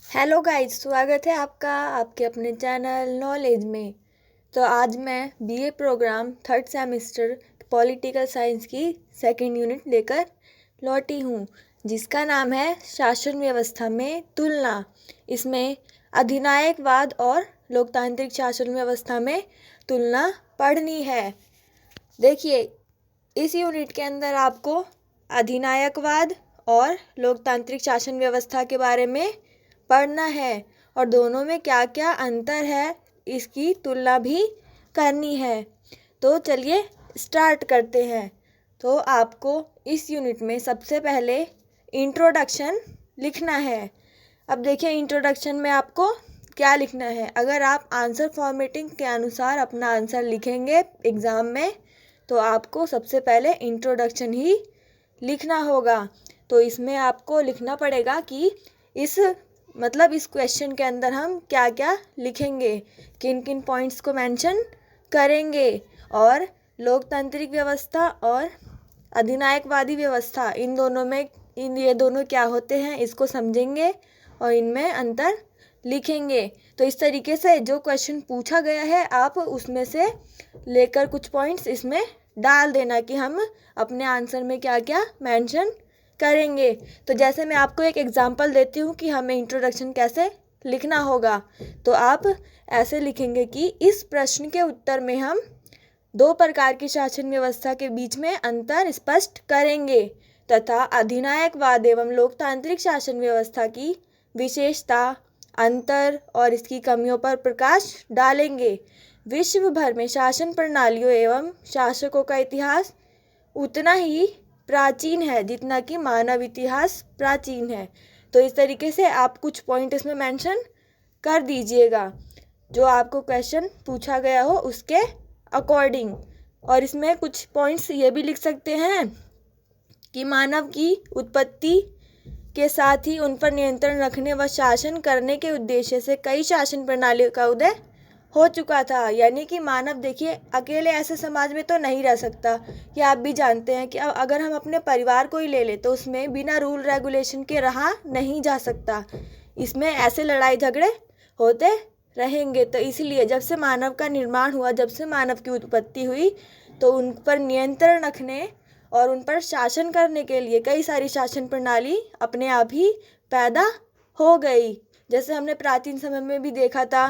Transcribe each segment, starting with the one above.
Hello guys, स्वागत है आपका आपके अपने चैनल नॉलेज में। तो आज मैं BA programme third semester political science की सेकंड यूनिट लेकर लौटी हूँ, जिसका नाम है शासन व्यवस्था में तुलना। इसमें अधिनायकवाद और लोकतांत्रिक शासन व्यवस्था में तुलना पढ़नी है। देखिए, इस यूनिट के अंदर आपको अधिनायकवाद और लोकतांत्रिक शासन व्यवस्था के बारे में पढ़ना है और दोनों में क्या क्या अंतर है इसकी तुलना भी करनी है। तो चलिए स्टार्ट करते हैं। तो आपको इस यूनिट में सबसे पहले इंट्रोडक्शन लिखना है। अब देखिए, इंट्रोडक्शन में आपको क्या लिखना है। अगर आप आंसर फॉर्मेटिंग के अनुसार अपना आंसर लिखेंगे एग्ज़ाम में, तो आपको सबसे पहले इंट्रोडक्शन ही लिखना होगा। तो इसमें आपको लिखना पड़ेगा कि इस क्वेश्चन के अंदर हम क्या क्या लिखेंगे, किन किन पॉइंट्स को मेंशन करेंगे, और लोकतांत्रिक व्यवस्था और अधिनायकवादी व्यवस्था ये दोनों क्या होते हैं इसको समझेंगे और इनमें अंतर लिखेंगे। तो इस तरीके से जो क्वेश्चन पूछा गया है आप उसमें से लेकर कुछ पॉइंट्स इसमें डाल देना कि हम अपने आंसर में क्या क्या मेंशन करेंगे। तो जैसे मैं आपको एक एग्जांपल देती हूँ कि हमें इंट्रोडक्शन कैसे लिखना होगा। तो आप ऐसे लिखेंगे कि इस प्रश्न के उत्तर में हम दो प्रकार की शासन व्यवस्था के बीच में अंतर स्पष्ट करेंगे तथा अधिनायकवाद एवं लोकतांत्रिक शासन व्यवस्था की विशेषता, अंतर और इसकी कमियों पर प्रकाश डालेंगे। विश्व भर में शासन प्रणालियों एवं शासकों का इतिहास उतना ही प्राचीन है जितना कि मानव इतिहास प्राचीन है। तो इस तरीके से आप कुछ पॉइंट इसमें मेंशन कर दीजिएगा जो आपको क्वेश्चन पूछा गया हो उसके अकॉर्डिंग। और इसमें कुछ पॉइंट्स ये भी लिख सकते हैं कि मानव की उत्पत्ति के साथ ही उन पर नियंत्रण रखने व शासन करने के उद्देश्य से कई शासन प्रणालियों का उदय हो चुका था। यानी कि मानव देखिए अकेले ऐसे समाज में तो नहीं रह सकता। कि आप भी जानते हैं कि अगर हम अपने परिवार को ही ले ले तो उसमें बिना रूल रेगुलेशन के रहा नहीं जा सकता। इसमें ऐसे लड़ाई झगड़े होते रहेंगे। तो इसलिए जब से मानव का निर्माण हुआ, जब से मानव की उत्पत्ति हुई, तो उन पर नियंत्रण रखने और उन पर शासन करने के लिए कई सारी शासन प्रणाली अपने आप ही पैदा हो गई। जैसे हमने प्राचीन समय में भी देखा था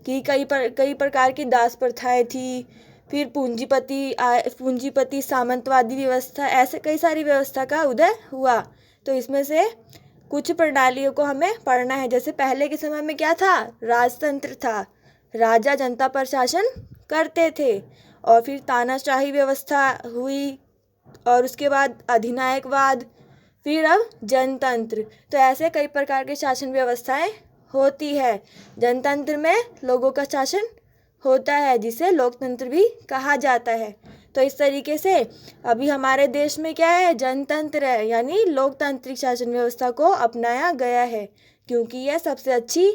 कि कई प्रकार की दास प्रथाएं थी, फिर पूंजीपति सामंतवादी व्यवस्था, ऐसे कई सारी व्यवस्था का उदय हुआ। तो इसमें से कुछ प्रणालियों को हमें पढ़ना है। जैसे पहले के समय में क्या था, राजतंत्र था, राजा जनता पर शासन करते थे, और फिर तानाशाही व्यवस्था हुई, और उसके बाद अधिनायकवाद, फिर अब जनतंत्र। तो ऐसे कई प्रकार के शासन व्यवस्थाएं होती है। जनतंत्र में लोगों का शासन होता है जिसे लोकतंत्र भी कहा जाता है। तो इस तरीके से अभी हमारे देश में क्या है, जनतंत्र है, यानी लोकतांत्रिक शासन व्यवस्था को अपनाया गया है, क्योंकि यह सबसे अच्छी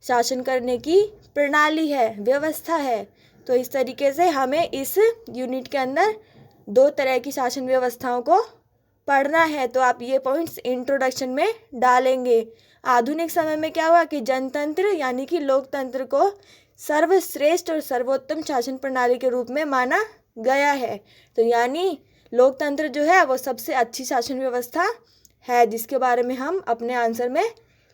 शासन करने की प्रणाली है, व्यवस्था है। तो इस तरीके से हमें इस यूनिट के अंदर दो तरह की शासन व्यवस्थाओं को पढ़ना है। तो आप ये पॉइंट्स इंट्रोडक्शन में डालेंगे। आधुनिक समय में क्या हुआ कि जनतंत्र यानी कि लोकतंत्र को सर्वश्रेष्ठ और सर्वोत्तम शासन प्रणाली के रूप में माना गया है। तो यानी लोकतंत्र जो है वो सबसे अच्छी शासन व्यवस्था है, जिसके बारे में हम अपने आंसर में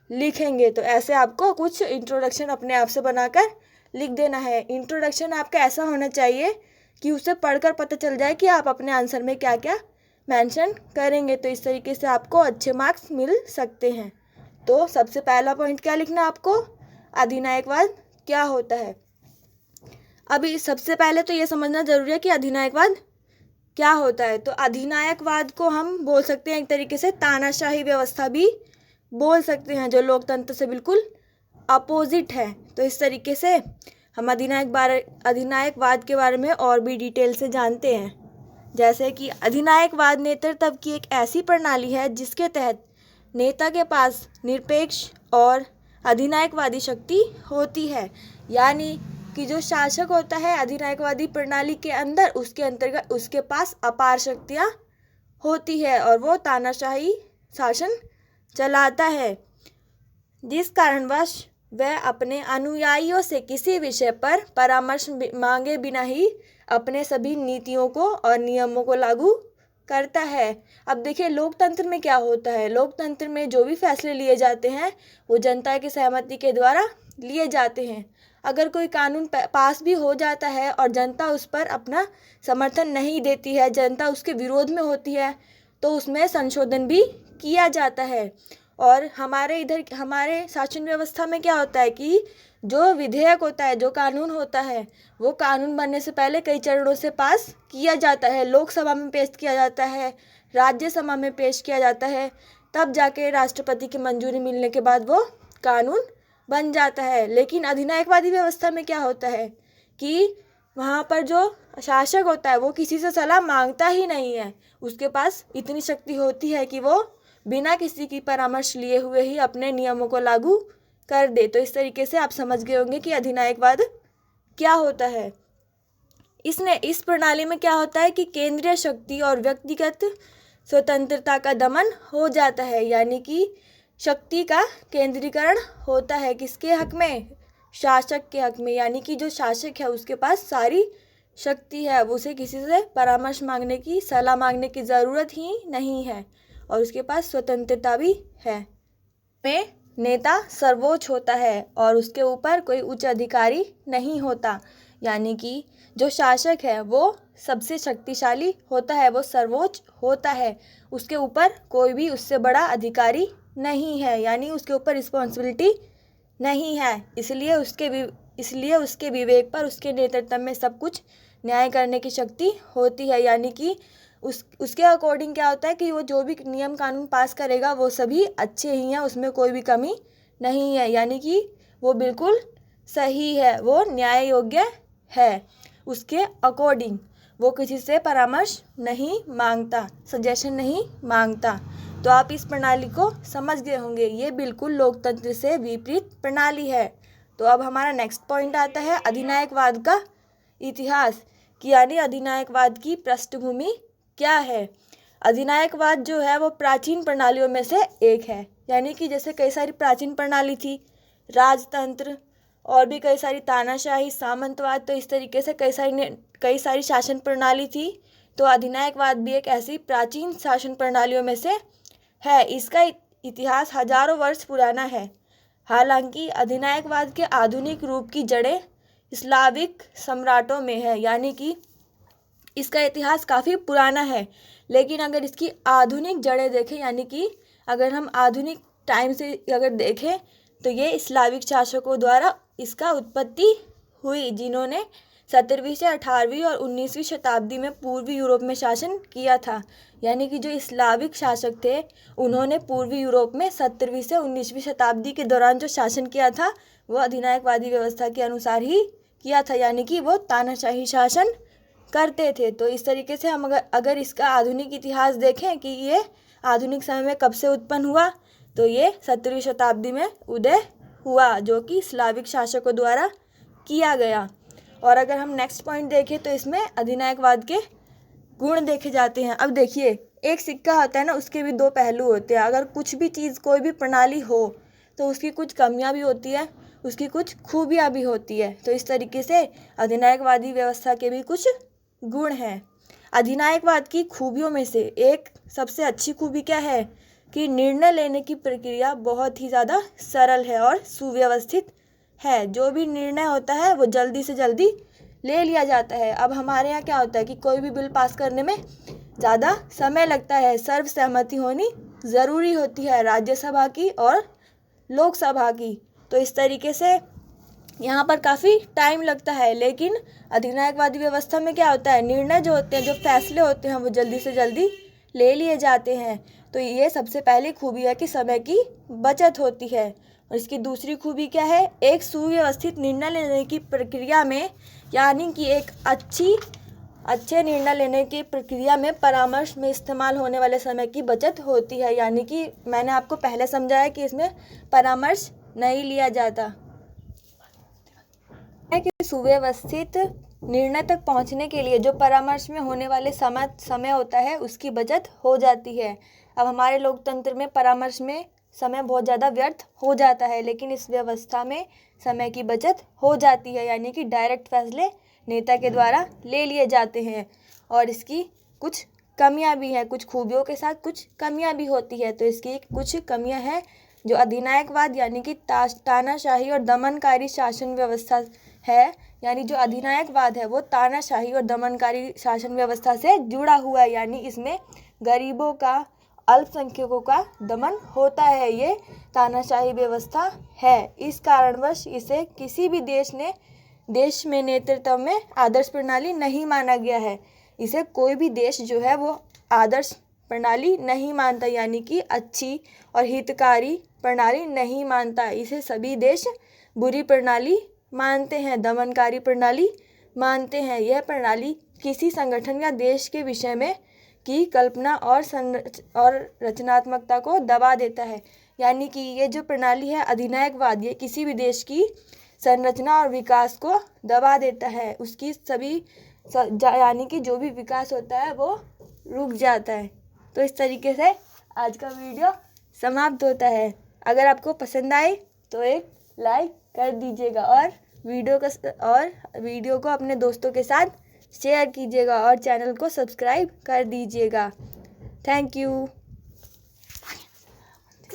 लिखेंगे। तो ऐसे आपको कुछ इंट्रोडक्शन अपने आप से बनाकर लिख देना है। इंट्रोडक्शन आपका ऐसा होना चाहिए कि उसे पढ़कर पता चल जाए कि आप अपने आंसर में क्या क्या मेंशन करेंगे। तो इस तरीके से आपको अच्छे मार्क्स मिल सकते हैं। तो सबसे पहला पॉइंट क्या लिखना है आपको, अधिनायकवाद क्या होता है। अभी सबसे पहले तो ये समझना जरूरी है कि अधिनायकवाद क्या होता है। तो अधिनायकवाद को हम बोल सकते हैं एक तरीके से तानाशाही व्यवस्था भी बोल सकते हैं, जो लोकतंत्र से बिल्कुल अपोजिट है। तो इस तरीके से हम अधिनायकवाद के बारे में और भी डिटेल से जानते हैं। जैसे कि अधिनायकवाद नेतृत्व की एक ऐसी प्रणाली है जिसके तहत नेता के पास निरपेक्ष और अधिनायकवादी शक्ति होती है। यानी कि जो शासक होता है अधिनायकवादी प्रणाली के अंदर, उसके अंतर्गत उसके पास अपार शक्तियाँ होती है और वो तानाशाही शासन चलाता है। जिस कारणवश वह अपने अनुयायियों से किसी विषय पर परामर्श मांगे बिना ही अपने सभी नीतियों को और नियमों को लागू करता है। अब देखिए लोकतंत्र में क्या होता है, लोकतंत्र में जो भी फैसले लिए जाते हैं वो जनता की सहमति के द्वारा लिए जाते हैं। अगर कोई कानून पास भी हो जाता है और जनता उस पर अपना समर्थन नहीं देती है, जनता उसके विरोध में होती है, तो उसमें संशोधन भी किया जाता है। और हमारे शासन व्यवस्था में क्या होता है कि जो विधेयक होता है, जो कानून होता है, वो कानून बनने से पहले कई चरणों से पास किया जाता है, लोकसभा में पेश किया जाता है, राज्यसभा में पेश किया जाता है, तब जाके राष्ट्रपति की मंजूरी मिलने के बाद वो कानून बन जाता है। लेकिन अधिनायकवादी व्यवस्था में क्या होता है कि वहाँ पर जो शासक होता है वो किसी से सलाह मांगता ही नहीं है, उसके पास इतनी शक्ति होती है कि वो बिना किसी की परामर्श लिए हुए ही अपने नियमों को लागू कर दे। तो इस तरीके से आप समझ गए होंगे कि अधिनायकवाद क्या होता है। इस प्रणाली में क्या होता है कि केंद्रीय शक्ति और व्यक्तिगत स्वतंत्रता का दमन हो जाता है, यानी कि शक्ति का केंद्रीकरण होता है किसके हक में, शासक के हक में। यानी कि जो शासक है उसके पास सारी शक्ति है, उसे किसी से परामर्श मांगने की, सलाह मांगने की ज़रूरत ही नहीं है और उसके पास स्वतंत्रता भी है। में नेता सर्वोच्च होता है और उसके ऊपर कोई उच्च अधिकारी नहीं होता, यानी कि जो शासक है वो सबसे शक्तिशाली होता है, वो सर्वोच्च होता है, उसके ऊपर कोई भी उससे बड़ा अधिकारी नहीं है, यानी उसके ऊपर रिस्पॉन्सिबिलिटी नहीं है। इसलिए उसके विवेक पर, उसके नेतृत्व में सब कुछ न्याय करने की शक्ति होती है। यानी कि उसके अकॉर्डिंग क्या होता है कि वो जो भी नियम कानून पास करेगा वो सभी अच्छे ही हैं, उसमें कोई भी कमी नहीं है, यानी कि वो बिल्कुल सही है, वो न्याय योग्य है। उसके अकॉर्डिंग वो किसी से परामर्श नहीं मांगता, सजेशन नहीं मांगता। तो आप इस प्रणाली को समझ गए होंगे, ये बिल्कुल लोकतंत्र से विपरीत प्रणाली है। तो अब हमारा नेक्स्ट पॉइंट आता है अधिनायकवाद का इतिहास, कि यानी अधिनायकवाद की पृष्ठभूमि क्या है। अधिनायकवाद जो है वो प्राचीन प्रणालियों में से एक है, यानी कि जैसे कई सारी प्राचीन प्रणाली थी, राजतंत्र और भी कई सारी तानाशाही, सामंतवाद, तो इस तरीके से कई सारी शासन प्रणाली थी। तो अधिनायकवाद भी एक ऐसी प्राचीन शासन प्रणालियों में से है। इसका इतिहास हजारों वर्ष पुराना है। हालांकि अधिनायकवाद के आधुनिक रूप की जड़ें स्लाविक सम्राटों में है, यानी कि इसका इतिहास काफ़ी पुराना है। लेकिन अगर इसकी आधुनिक जड़ें देखें, यानी कि अगर हम आधुनिक टाइम से अगर देखें, तो ये स्लाविक शासकों द्वारा इसका उत्पत्ति हुई, जिन्होंने 17वीं से 18वीं और 19वीं शताब्दी में पूर्वी यूरोप में शासन किया था। यानी कि जो स्लाविक शासक थे उन्होंने पूर्वी यूरोप में 17वीं से 19वीं शताब्दी के दौरान जो शासन किया था वो अधिनायकवादी व्यवस्था के अनुसार ही किया था, यानी कि वो तानाशाही शासन करते थे। तो इस तरीके से हम अगर इसका आधुनिक इतिहास देखें कि ये आधुनिक समय में कब से उत्पन्न हुआ, तो ये 17वीं शताब्दी में उदय हुआ, जो कि स्लाविक शासकों द्वारा किया गया। और अगर हम नेक्स्ट पॉइंट देखें तो इसमें अधिनायकवाद के गुण देखे जाते हैं। अब देखिए, एक सिक्का होता है ना, उसके भी दो पहलू होते हैं। अगर कुछ भी चीज़, कोई भी प्रणाली हो तो उसकी कुछ कमियां भी होती है, उसकी कुछ खूबियां भी होती है। तो इस तरीके से अधिनायकवादी व्यवस्था के भी कुछ गुण हैं। अधिनायकवाद की खूबियों में से एक सबसे अच्छी खूबी क्या है कि निर्णय लेने की प्रक्रिया बहुत ही ज़्यादा सरल है और सुव्यवस्थित है। जो भी निर्णय होता है वो जल्दी से जल्दी ले लिया जाता है। अब हमारे यहाँ क्या होता है कि कोई भी बिल पास करने में ज़्यादा समय लगता है, सर्वसहमति होनी ज़रूरी होती है, राज्यसभा की और लोकसभा की। तो इस तरीके से यहाँ पर काफ़ी टाइम लगता है। लेकिन अधिनायकवादी व्यवस्था में क्या होता है, निर्णय जो होते हैं, जो फैसले होते हैं, वो जल्दी से जल्दी ले लिए जाते हैं। तो ये सबसे पहली खूबी है कि समय की बचत होती है। और इसकी दूसरी खूबी क्या है, एक सुव्यवस्थित निर्णय लेने की प्रक्रिया में, यानी कि एक अच्छे निर्णय लेने की प्रक्रिया में परामर्श में इस्तेमाल होने वाले समय की बचत होती है। यानी कि मैंने आपको पहले समझाया कि इसमें परामर्श नहीं लिया जाता है कि सुव्यवस्थित निर्णय तक पहुंचने के लिए जो परामर्श में होने वाले समय होता है उसकी बचत हो जाती है। अब हमारे लोकतंत्र में परामर्श में समय बहुत ज़्यादा व्यर्थ हो जाता है, लेकिन इस व्यवस्था में समय की बचत हो जाती है, यानी कि डायरेक्ट फैसले नेता के द्वारा ले लिए जाते हैं। और इसकी कुछ कमियां भी हैं, कुछ खूबियों के साथ कुछ कमियां भी होती है। तो इसकी कुछ कमियां हैं जो अधिनायकवाद यानी कि तानाशाही और दमनकारी शासन व्यवस्था है, यानी जो अधिनायकवाद है वो तानाशाही और दमनकारी शासन व्यवस्था से जुड़ा हुआ है, यानी इसमें गरीबों का, अल्पसंख्यकों का दमन होता है। ये तानाशाही व्यवस्था है। इस कारणवश इसे किसी भी देश में नेतृत्व में आदर्श प्रणाली नहीं माना गया है। इसे कोई भी देश जो है वो आदर्श प्रणाली नहीं मानता, यानी कि अच्छी और हितकारी प्रणाली नहीं मानता। इसे सभी देश बुरी प्रणाली मानते हैं, दमनकारी प्रणाली मानते हैं। यह प्रणाली किसी संगठन या देश के विषय में की कल्पना और रचनात्मकता को दबा देता है। यानी कि ये जो प्रणाली है अधिनायकवाद, ये किसी भी देश की संरचना और विकास को दबा देता है। उसकी सभी यानी कि जो भी विकास होता है वो रुक जाता है। तो इस तरीके से आज का वीडियो समाप्त होता है। अगर आपको पसंद आए तो एक लाइक कर दीजिएगा और वीडियो को अपने दोस्तों के साथ शेयर कीजिएगा और चैनल को सब्सक्राइब कर दीजिएगा। Thank you.